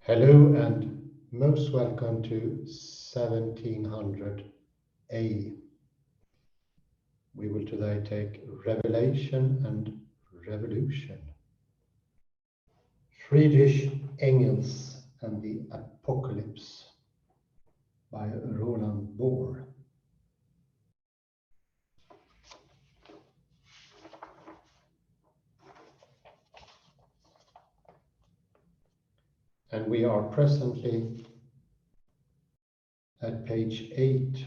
Hello and most welcome to 1700A. We will today take Revelation and Revolution. Friedrich Engels and the Apocalypse by Roland Boer. And we are presently at page 8,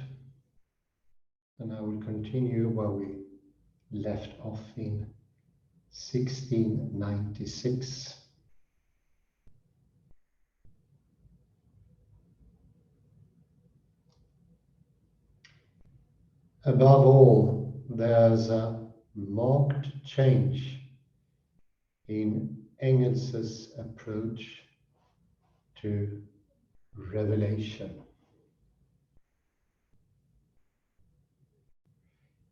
and I will continue where we left off in 1696. Above all, there's a marked change in Engels's approach to revelation.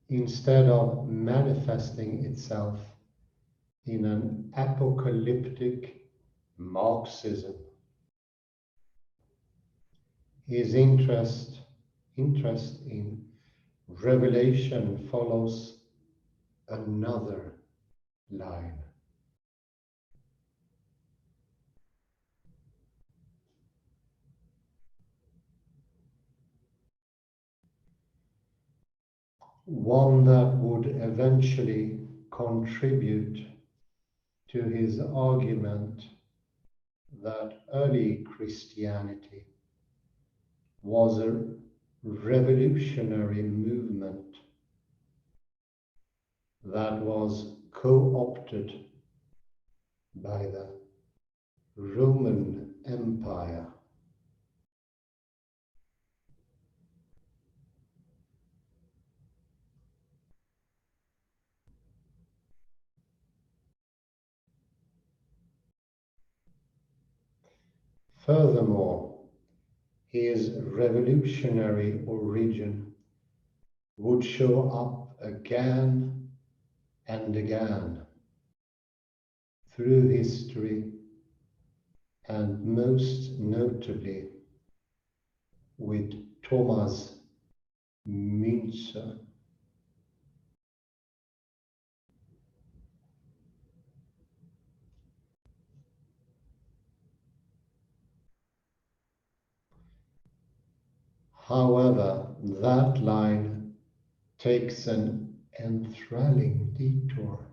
Instead of manifesting itself in an apocalyptic Marxism, his interest in revelation follows another line. One that would eventually contribute to his argument that early Christianity was a revolutionary movement that was co-opted by the Roman Empire. Furthermore, his revolutionary origin would show up again and again through history, and most notably with Thomas Müntzer. However, that line takes an enthralling detour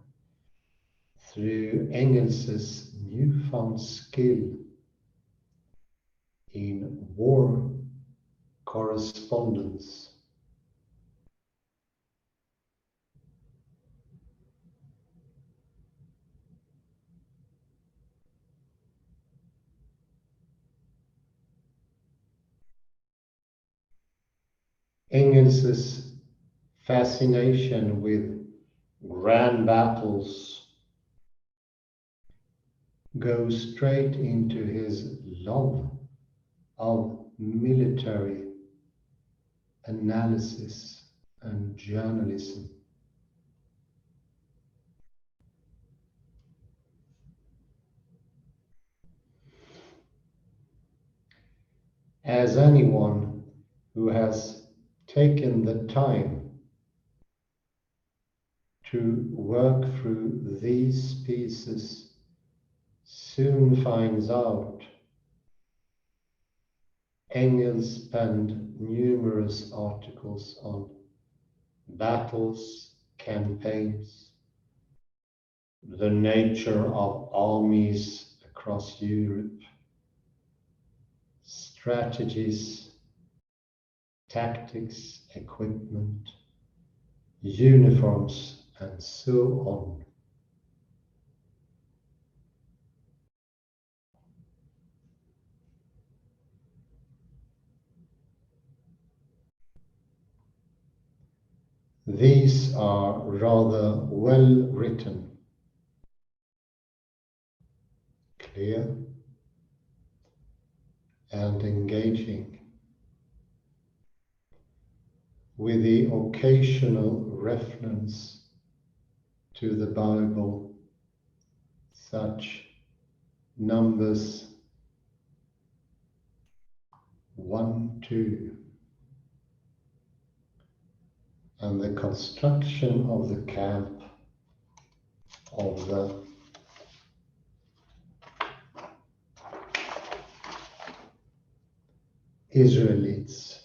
through Engels's newfound skill in war correspondence. Engels's fascination with grand battles goes straight into his love of military analysis and journalism. As anyone who has taken the time to work through these pieces soon finds out, Engels penned numerous articles on battles, campaigns, the nature of armies across Europe, strategies, tactics, equipment, uniforms, and so on. These are rather well written, clear, and engaging, with the occasional reference to the Bible, such Numbers 1, 2. And the construction of the camp of the Israelites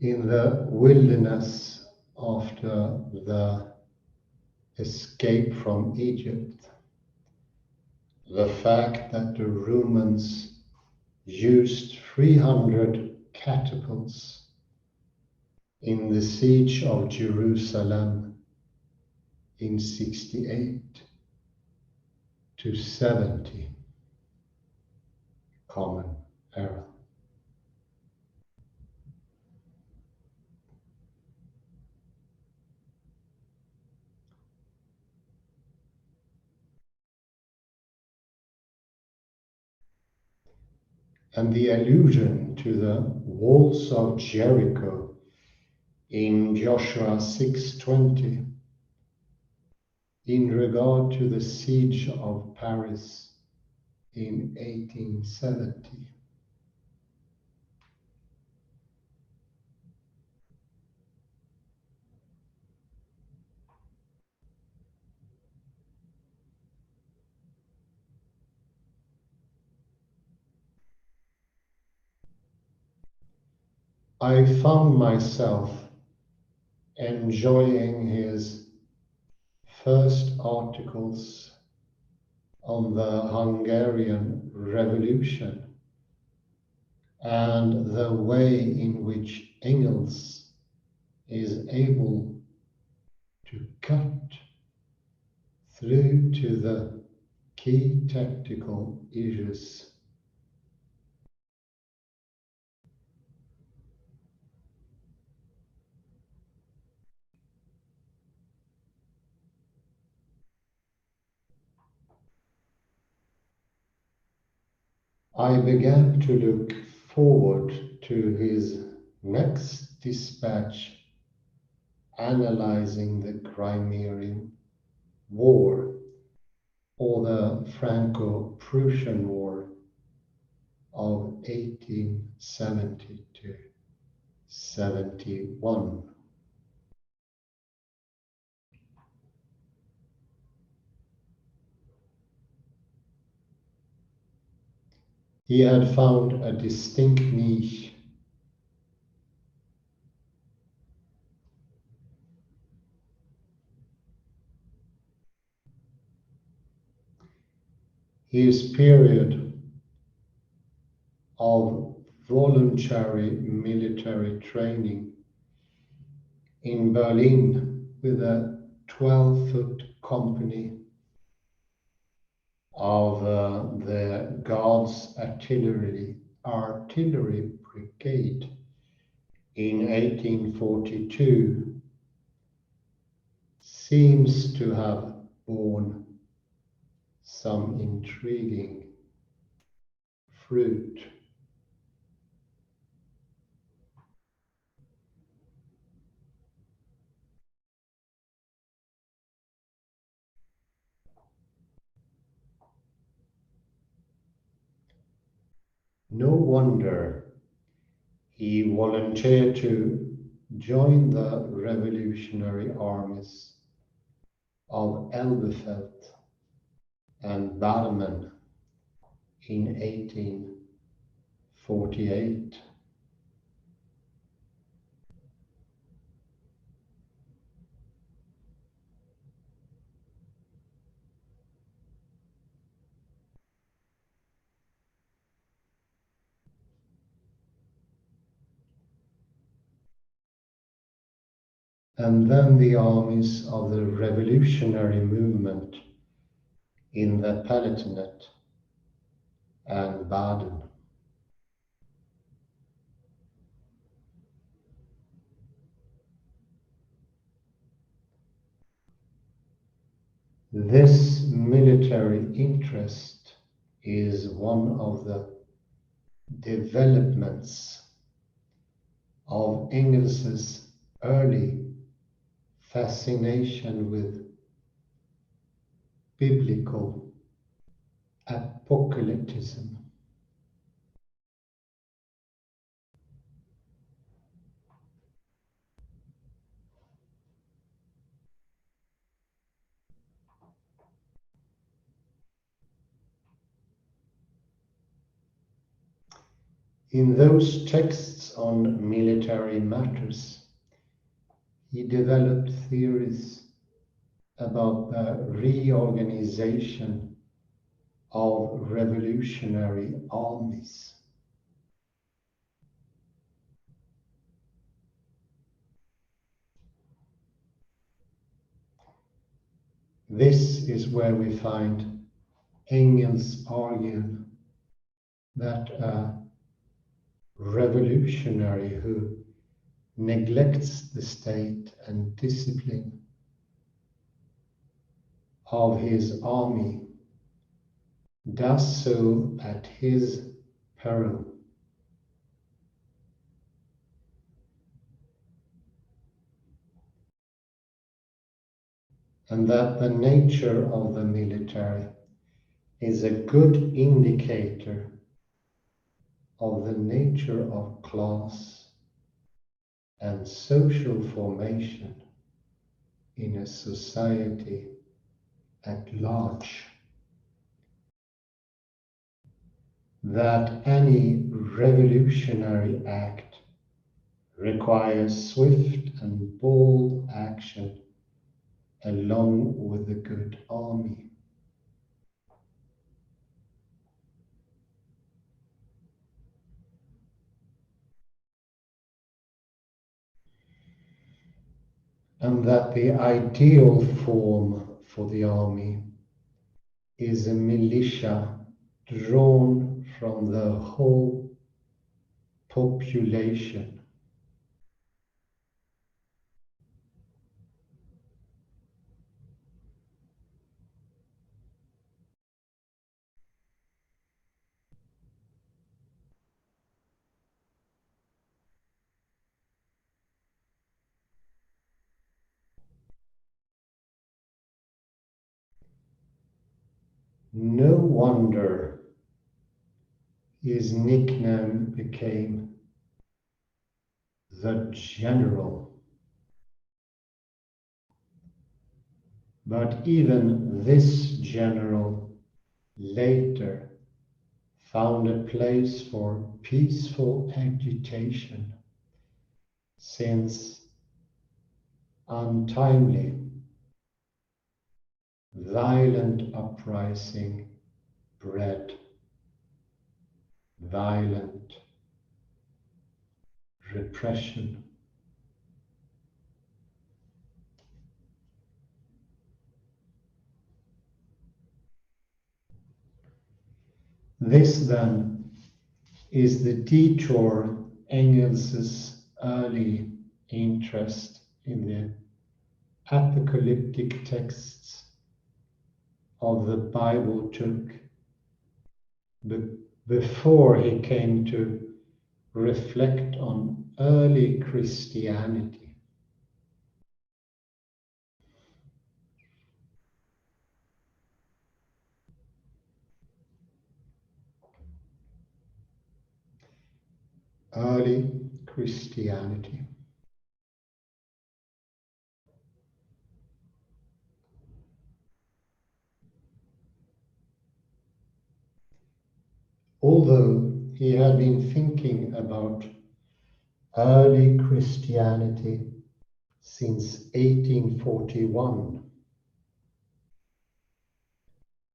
in the wilderness after the escape from Egypt. The fact that the Romans used 300 catapults in the siege of Jerusalem in 68 to 70 Common Era. And the allusion to the walls of Jericho in Joshua 6:20 in regard to the siege of Paris in 1870. I found myself enjoying his first articles on the Hungarian Revolution and the way in which Engels is able to cut through to the key tactical issues. I began to look forward to his next dispatch analyzing the Crimean War or the Franco-Prussian War of 1870 to 71. He had found a distinct niche. His period of voluntary military training in Berlin with a 12-foot company of the Guards Artillery Brigade in 1842 seems to have borne some intriguing fruit. No wonder he volunteered to join the revolutionary armies of Elberfeld and Baden in 1848. And then the armies of the revolutionary movement in the Palatinate and Baden. This military interest is one of the developments of Engels's early fascination with biblical apocalypticism. In those texts on military matters, he developed theories about the reorganization of revolutionary armies. This is where we find Engels arguing that a revolutionary who neglects the state and discipline of his army does so at his peril. And that the nature of the military is a good indicator of the nature of class and social formation in a society at large. That any revolutionary act requires swift and bold action along with a good army. And that the ideal form for the army is a militia drawn from the whole population. No wonder his nickname became the General. But even this general later found a place for peaceful agitation, since untimely, violent uprising bred violent repression. This then is the detour Engels's early interest in the apocalyptic texts of the Bible took before he came to reflect on early Christianity. Early Christianity. Although he had been thinking about early Christianity since 1841,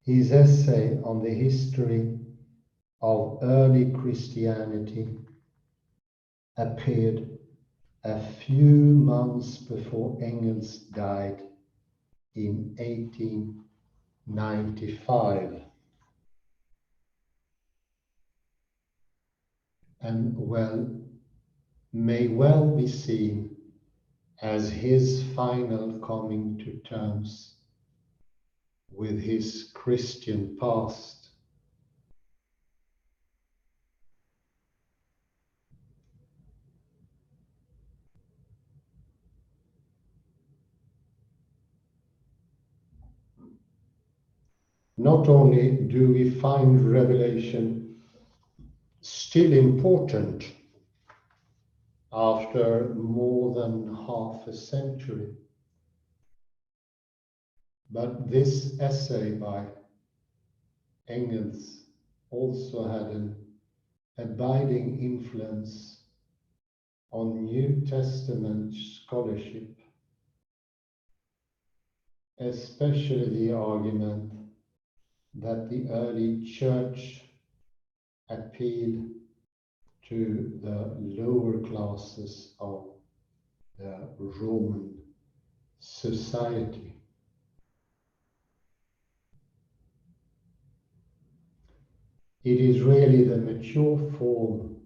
his essay on the history of early Christianity appeared a few months before Engels died in 1895, and may well be seen as his final coming to terms with his Christian past. not only do we find revelation still important after more than half a century, but this essay by Engels also had an abiding influence on New Testament scholarship, especially the argument that the early church appealed to the lower classes of the Roman society. It is really the mature form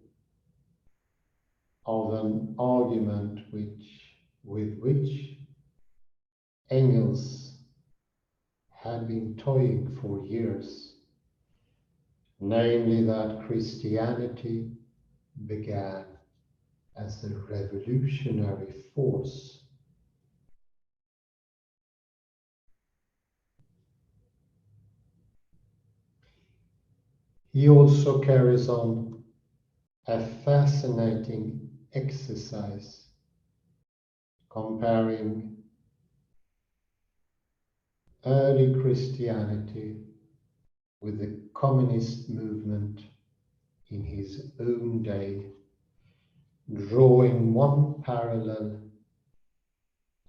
of an argument with which Engels had been toying for years, namely that Christianity began as a revolutionary force. He also carries on a fascinating exercise comparing early Christianity with the communist movement in his own day, drawing one parallel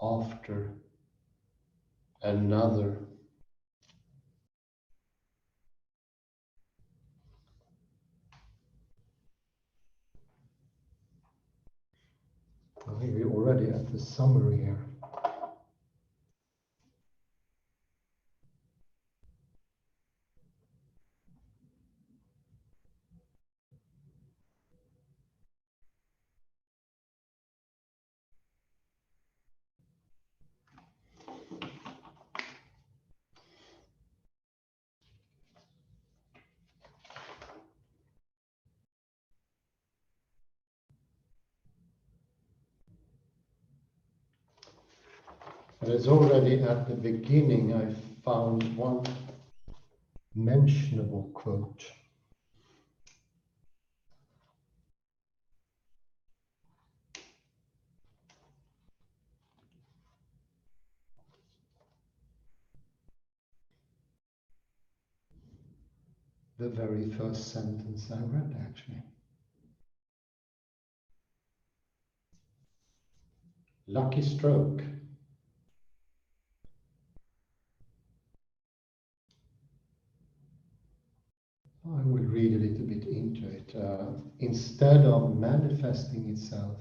after another. I think we're already at the summary here. But as already at the beginning, I found one mentionable quote. The very first sentence I read, actually. Lucky stroke. I will read a little bit into it. Instead of manifesting itself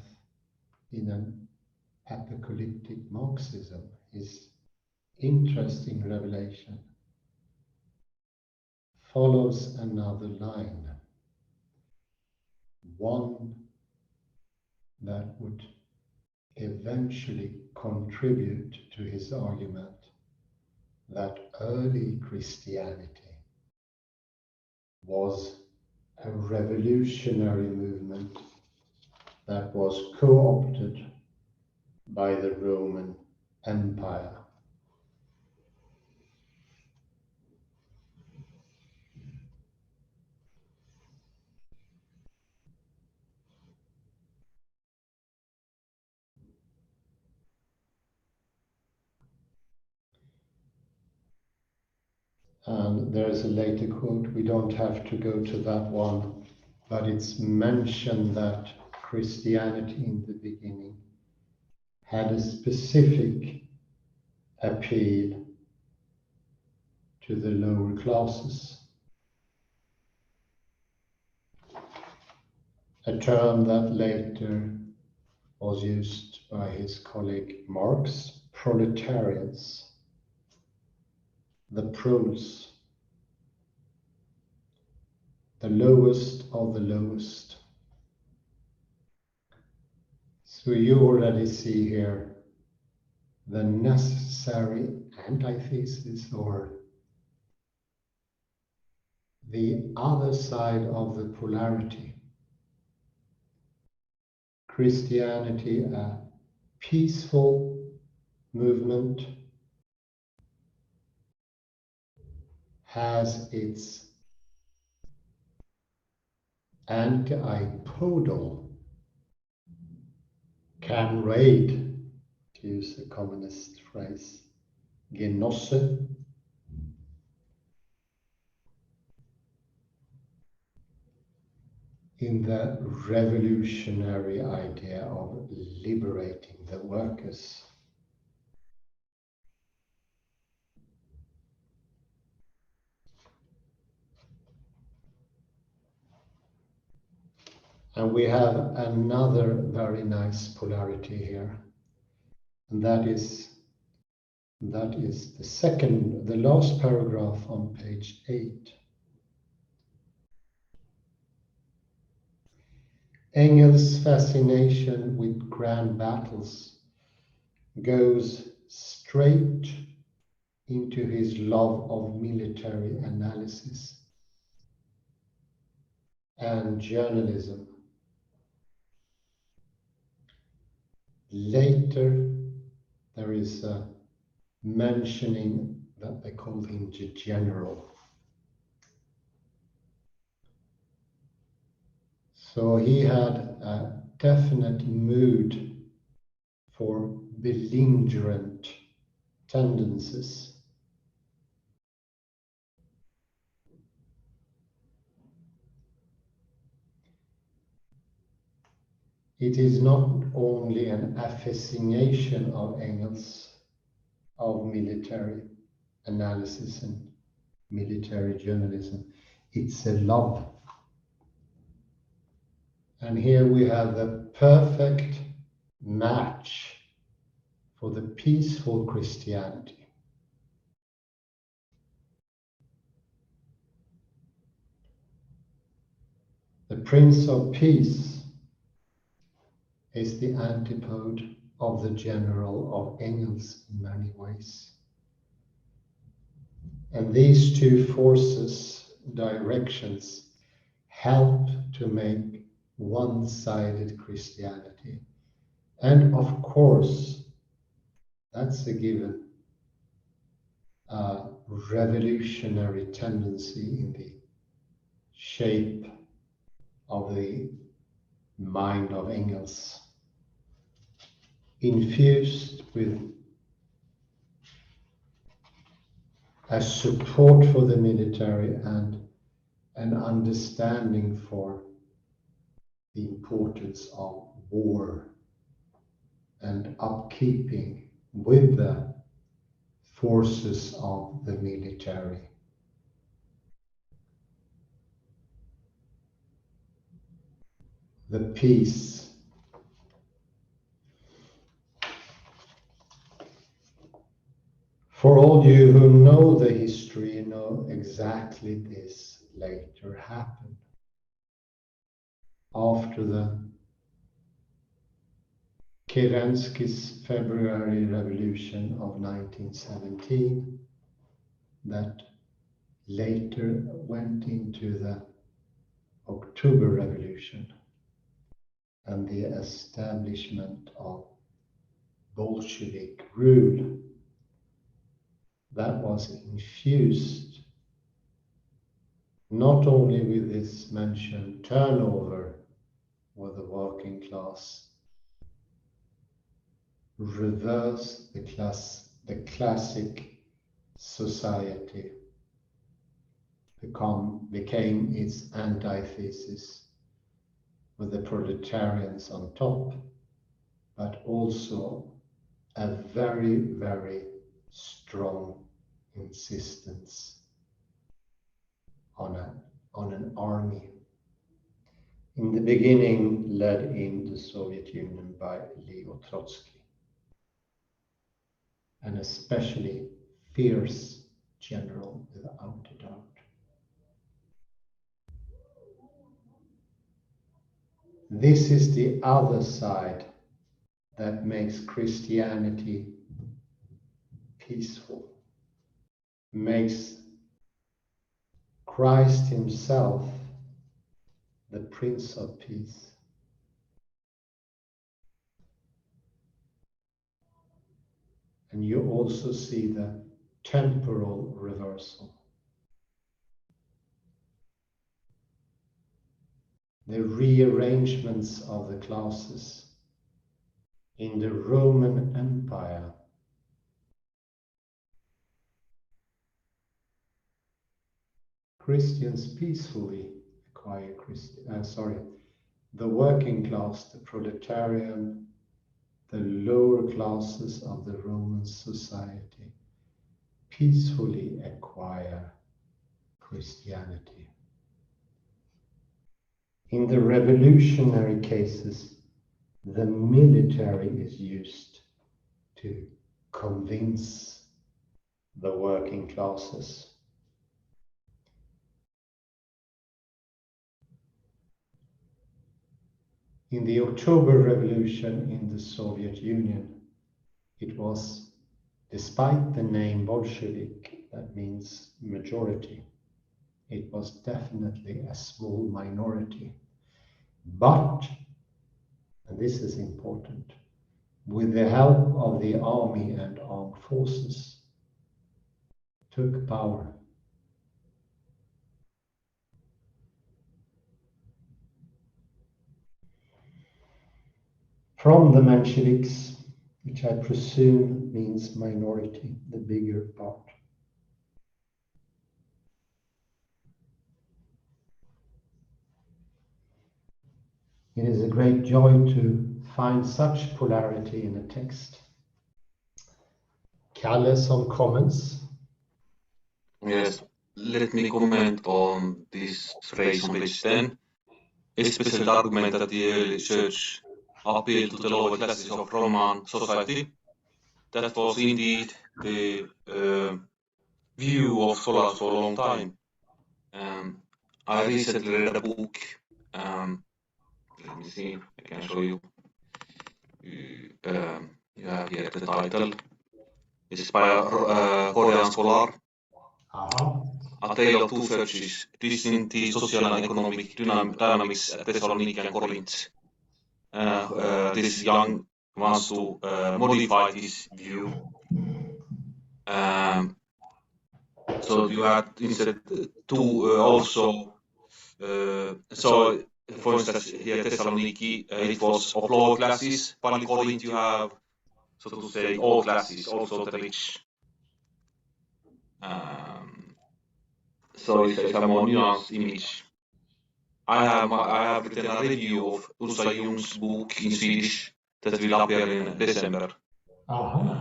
in an apocalyptic Marxism, his interesting revelation follows another line, one that would eventually contribute to his argument that early Christianity was a revolutionary movement that was co-opted by the Roman Empire. And there is a later quote, we don't have to go to that one, but it's mentioned that Christianity in the beginning had a specific appeal to the lower classes, a term that later was used by his colleague Marx, proletarians, the proles, the lowest of the lowest. So you already see here the necessary antithesis, or the other side of the polarity. Christianity, a peaceful movement, has its antipodal comrade, to use a communist phrase, Genosse, in the revolutionary idea of liberating the workers. And we have another very nice polarity here, and that is the last paragraph on page 8. Engels' fascination with grand battles goes straight into his love of military analysis and journalism. Later, there is a mentioning that they called him the general. So he had a definite mood for belligerent tendencies. It is not only an fascination of Engels of military analysis and military journalism, it's a love. And here we have the perfect match for the peaceful Christianity. The Prince of Peace is the antipode of the general of Engels in many ways. And these two forces, directions, help to make one-sided Christianity. And of course, that's a given, a revolutionary tendency in the shape of the mind of Engels, infused with a support for the military and an understanding for the importance of war and upkeeping with the forces of the military. The peace. For all you who know the history, you know exactly this later happened. After the Kerensky's February Revolution of 1917, that later went into the October Revolution and the establishment of Bolshevik rule, that was infused not only with this mentioned turnover with the working class, reverse the classic society became its antithesis with the proletarians on top, but also a very, very strong insistence on an army. In the beginning, led in the Soviet Union by Leo Trotsky, an especially fierce general without a doubt. This is the other side that makes Christianity peaceful, makes Christ himself the Prince of Peace. And you also see the temporal reversal. the rearrangements of the classes in the Roman Empire. Christians peacefully acquire the working class, the proletarian, the lower classes of the Roman society peacefully acquire Christianity. In the revolutionary cases, the military is used to convince the working classes. In the October Revolution in the Soviet Union, it was, despite the name Bolshevik, that means majority, it was definitely a small minority. But, and this is important, with the help of the army and armed forces, took power. From the Mensheviks, which I presume means minority, the bigger part. It is a great joy to find such polarity in a text. Kalle, some comments? Yes, let me comment on this phrase on page 10. Especially the argument that the early church appealed to the lower classes of Roman society. That was indeed the view of scholars for a long time. I recently read a book. Let me see, I can show you. You have here the title. It's by a Korean scholar. A Tale of Two Churches, Distinct Social and Economic Dynamics at Thessaloniki and Corinth. This young wants to modify this view. So you had instead two also. So for instance, here Thessaloniki, it was of lower classes, but in Corinth you have, so to say, all classes, also the rich. So it's a more nuanced image. I have written a review of Ursa Jung's book in Swedish that will appear in December.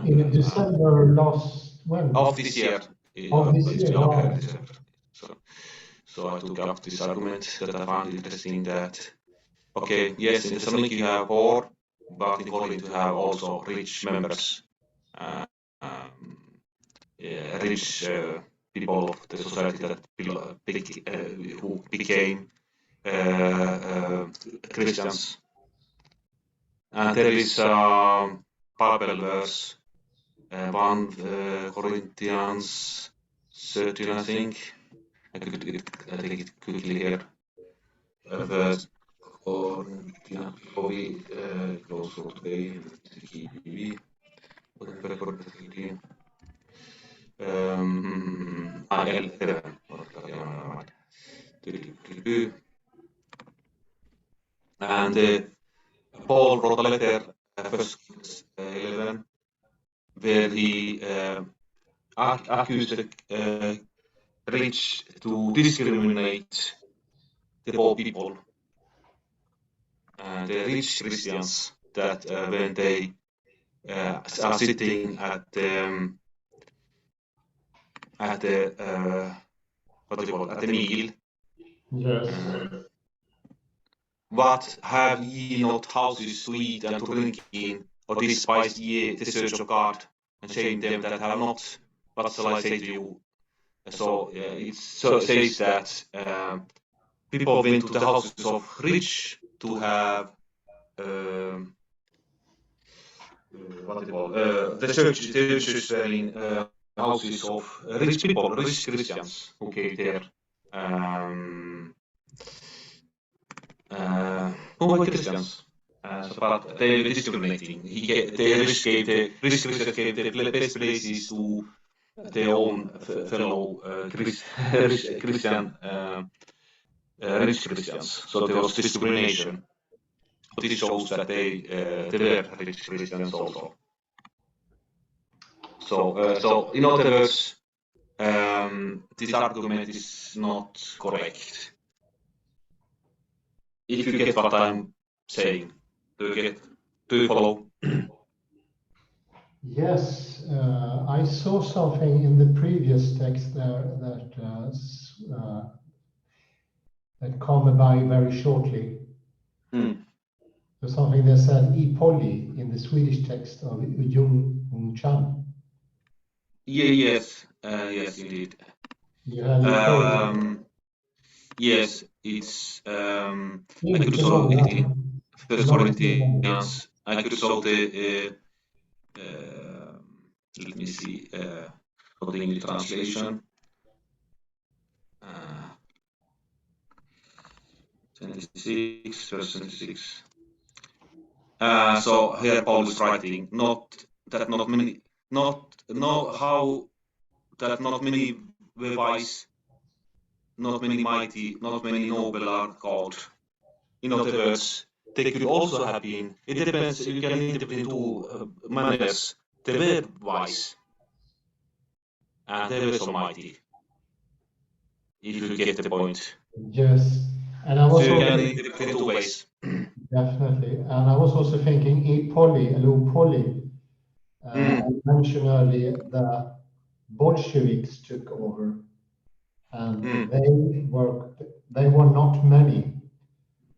In December when? Of this year. Of this year, appear in December. So I took up this argument that I found interesting that, okay, yes, in Thessaloniki you have poor, but in Corinth you have also rich members, rich people of the society that who became Christians. And there is a Bible verse, 1 Corinthians 13, I think. I take it quickly here. Verse Corinthians, before we close for today. And Paul wrote a letter, 1 11, where he accused the rich to discriminate the poor people. The rich Christians that when they are sitting at the meal. Yes. What have ye not houses to eat and to drink in, or despise ye the church of God, and shame them that have not? What shall I say to you? So it says that people went to the houses of rich to have the churches were in houses of rich people, rich Christians who came there. Who were Christians? But they were discriminating. The rich Christians gave the best places to their own fellow Christian rich Christians. So there was discrimination. But this shows that they were rich Christians also. So in other words, this argument is not correct. If you get what I'm saying, do you follow? Yes, I saw something in the previous text there that came by very shortly. There's something that said "e poly" in the Swedish text of Jung Chan. Yes, yes, indeed. You had "e poly." Yes, it's. I could show it in First Corinthians. I could show the. Let me see. For the English translation. 26, verse 26. So here Paul is writing, not many were wise, not many mighty, not many noble are called. In other words, they could also have been. It depends. You can interpret in two manners. They were wise, and they were so mighty. If you get the point. Yes, and I was So you also, can interpret in two ways. definitely, and I was also thinking "e poly" and poly. I mentioned earlier that Bolsheviks took over, and they were not many,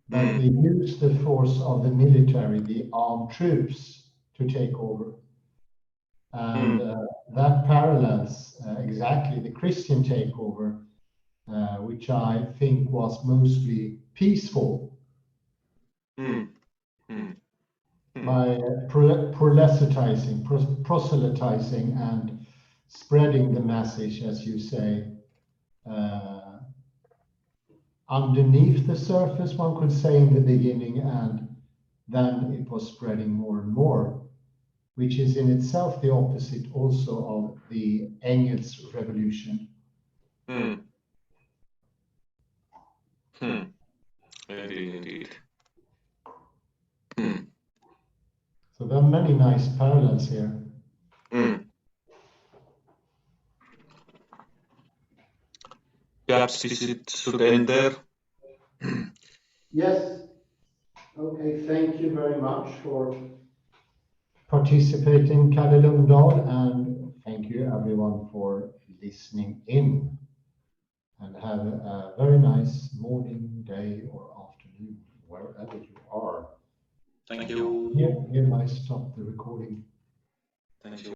but they used the force of the military, the armed troops, to take over. And that parallels exactly the Christian takeover, which I think was mostly peaceful by proselytizing and spreading the message, as you say, underneath the surface, one could say, in the beginning, and then it was spreading more and more, which is in itself the opposite also of the Engels revolution. Indeed. So there are many nice parallels here. Perhaps this should end there. Yes. Okay, thank you very much for participating, Kalle Lundahl, and thank you everyone for listening in. And have a very nice morning, day, or afternoon, wherever you are. Thank you. Here I stop the recording. Thank you.